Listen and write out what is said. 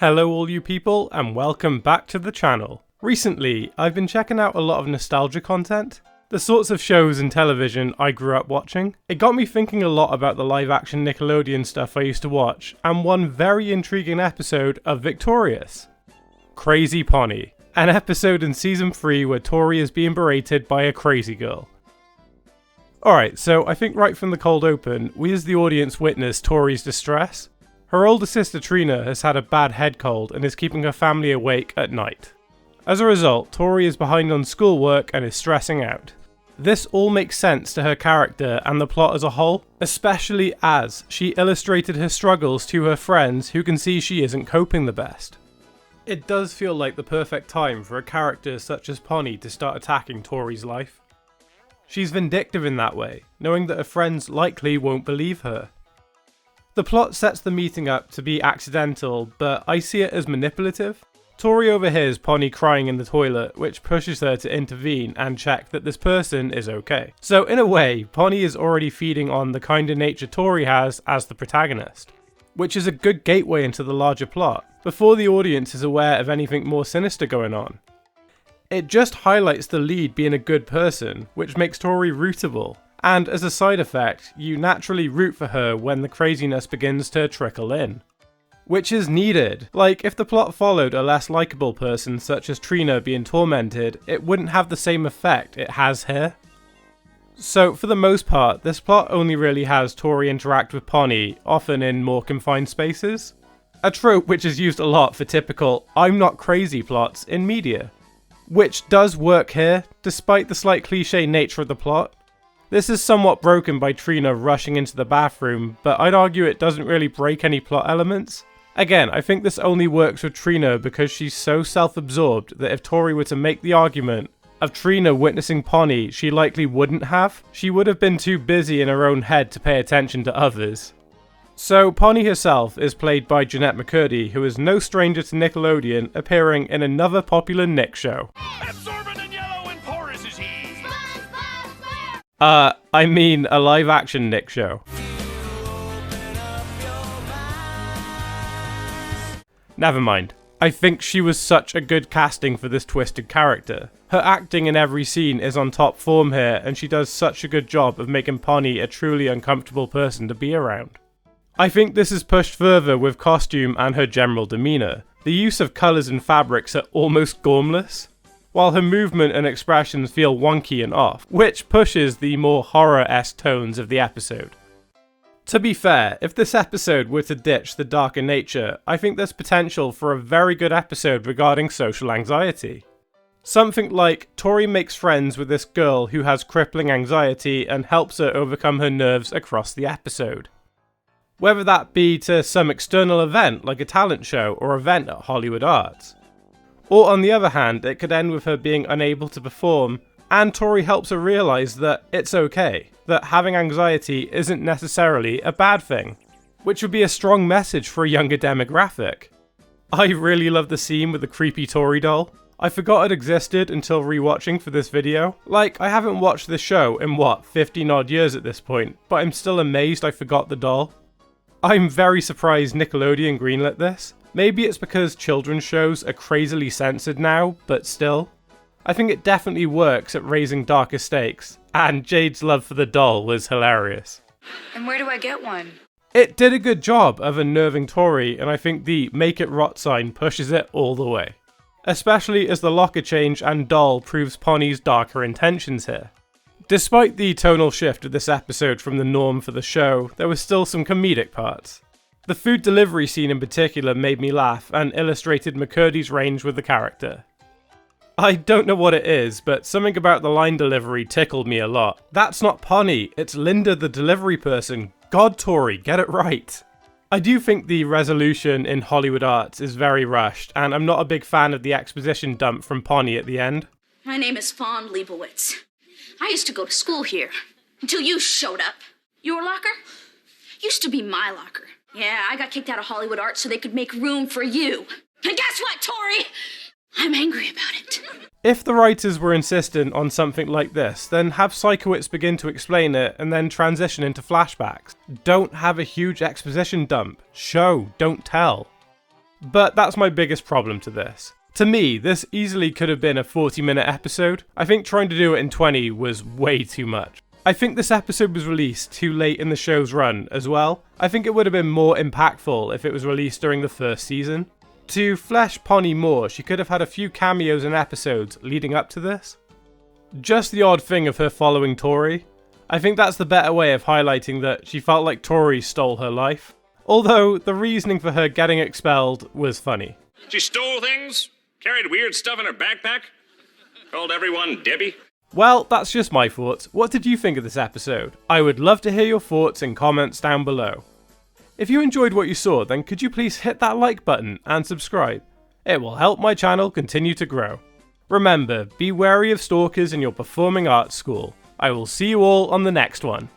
Hello all you people, and welcome back to the channel. Recently, I've been checking out a lot of nostalgia content, the sorts of shows and television I grew up watching. It got me thinking a lot about the live action Nickelodeon stuff I used to watch, and one very intriguing episode of Victorious. Crazy Ponnie, an episode in season 3 where Tori is being berated by a crazy girl. Alright, so I think right from the cold open, we as the audience witness Tori's distress. Her older sister Trina has had a bad head cold and is keeping her family awake at night. As a result, Tori is behind on schoolwork and is stressing out. This all makes sense to her character and the plot as a whole, especially as she illustrated her struggles to her friends who can see she isn't coping the best. It does feel like the perfect time for a character such as Ponnie to start attacking Tori's life. She's vindictive in that way, knowing that her friends likely won't believe her. The plot sets the meeting up to be accidental, but I see it as manipulative. Tori overhears Ponnie crying in the toilet, which pushes her to intervene and check that this person is okay. So in a way, Ponnie is already feeding on the kind of nature Tori has as the protagonist, which is a good gateway into the larger plot, before the audience is aware of anything more sinister going on. It just highlights the lead being a good person, which makes Tori rootable, and as a side effect, you naturally root for her when the craziness begins to trickle in. Which is needed. Like, if the plot followed a less likeable person such as Trina being tormented, it wouldn't have the same effect it has here. So for the most part, this plot only really has Tori interact with Ponnie, often in more confined spaces. A trope which is used a lot for typical I'm not crazy plots in media. Which does work here, despite the slight cliche nature of the plot. This is somewhat broken by Trina rushing into the bathroom, but I'd argue it doesn't really break any plot elements. Again, I think this only works with Trina because she's so self-absorbed that if Tori were to make the argument of Trina witnessing Ponnie, she likely wouldn't have. She would have been too busy in her own head to pay attention to others. So Ponnie herself is played by Jeanette McCurdy, who is no stranger to Nickelodeon, appearing in another popular Nick show. Absorbent and yellow and porous is he. I mean a live-action Nick show. Never mind. I think she was such a good casting for this twisted character. Her acting in every scene is on top form here, and she does such a good job of making Ponnie a truly uncomfortable person to be around. I think this is pushed further with costume and her general demeanour. The use of colours and fabrics are almost gormless, while her movement and expressions feel wonky and off, which pushes the more horror-esque tones of the episode. To be fair, if this episode were to ditch the darker nature, I think there's potential for a very good episode regarding social anxiety. Something like Tori makes friends with this girl who has crippling anxiety and helps her overcome her nerves across the episode. Whether that be to some external event like a talent show or event at Hollywood Arts. Or on the other hand, it could end with her being unable to perform, and Tori helps her realise that it's okay, that having anxiety isn't necessarily a bad thing, which would be a strong message for a younger demographic. I really love the scene with the creepy Tori doll. I forgot it existed until rewatching for this video. Like, I haven't watched this show in 15 odd years at this point, but I'm still amazed I forgot the doll. I'm very surprised Nickelodeon greenlit this. Maybe it's because children's shows are crazily censored now, but still. I think it definitely works at raising darker stakes, and Jade's love for the doll was hilarious. And where do I get one? It did a good job of unnerving Tori, and I think the make it rot sign pushes it all the way. Especially as the locker change and doll proves Ponnie's darker intentions here. Despite the tonal shift of this episode from the norm for the show, there was still some comedic parts. The food delivery scene in particular made me laugh and illustrated McCurdy's range with the character. I don't know what it is, but something about the line delivery tickled me a lot. That's not Ponnie, it's Linda the delivery person. God, Tori, get it right. I do think the resolution in Hollywood Arts is very rushed, and I'm not a big fan of the exposition dump from Ponnie at the end. My name is Fawn Leibowitz. I used to go to school here, until you showed up. Your locker? Used to be my locker. Yeah, I got kicked out of Hollywood Arts so they could make room for you. And guess what, Tori? I'm angry about it. If the writers were insistent on something like this, then have Sikowitz begin to explain it and then transition into flashbacks. Don't have a huge exposition dump. Show, don't tell. But that's my biggest problem to this. To me, this easily could have been a 40-minute episode. I think trying to do it in 20 was way too much. I think this episode was released too late in the show's run as well. I think it would have been more impactful if it was released during the first season. To flesh Ponnie more, she could have had a few cameos in episodes leading up to this. Just the odd thing of her following Tori. I think that's the better way of highlighting that she felt like Tori stole her life. Although, the reasoning for her getting expelled was funny. She stole things, carried weird stuff in her backpack, called everyone Debbie. Well, that's just my thoughts. What did you think of this episode? I would love to hear your thoughts in comments down below. If you enjoyed what you saw, then could you please hit that like button and subscribe? It will help my channel continue to grow. Remember, be wary of stalkers in your performing arts school. I will see you all on the next one.